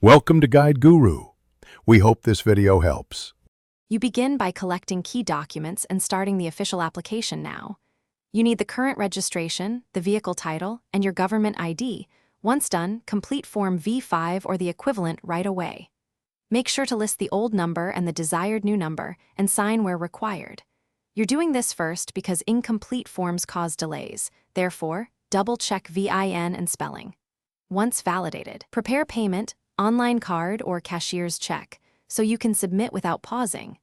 Welcome to Guide Guru. We hope this video helps. You begin by collecting key documents and starting the official application now. You need the current registration, the vehicle title, and your government ID. Once done, complete Form V5 or the equivalent right away. Make sure to list the old number and the desired new number and sign where required. You're doing this first because incomplete forms cause delays. Therefore, double-check VIN and spelling. Once validated, prepare payment, online card or cashier's check, so you can submit without pausing.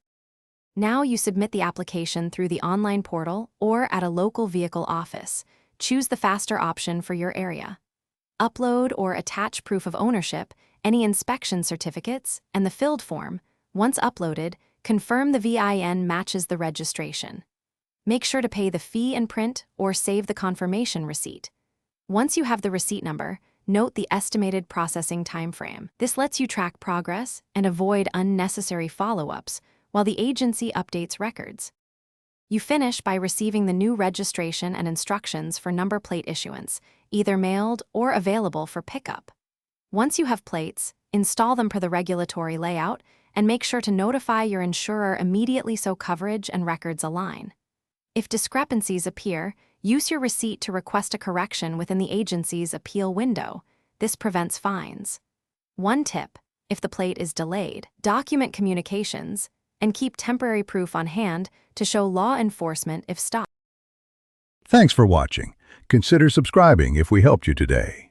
Now you submit the application through the online portal or at a local vehicle office. Choose the faster option for your area. Upload or attach proof of ownership, any inspection certificates, and the filled form. Once uploaded, confirm the VIN matches the registration. Make sure to pay the fee and print or save the confirmation receipt. Once you have the receipt number, note the estimated processing timeframe. This lets you track progress and avoid unnecessary follow-ups while the agency updates records. You finish by receiving the new registration and instructions for number plate issuance, either mailed or available for pickup. Once you have plates, install them per the regulatory layout and make sure to notify your insurer immediately so coverage and records align. If discrepancies appear, use your receipt to request a correction within the agency's appeal window. This prevents fines. One tip: if the plate is delayed, document communications and keep temporary proof on hand to show law enforcement if stopped. Thanks for watching. Consider subscribing if we helped you today.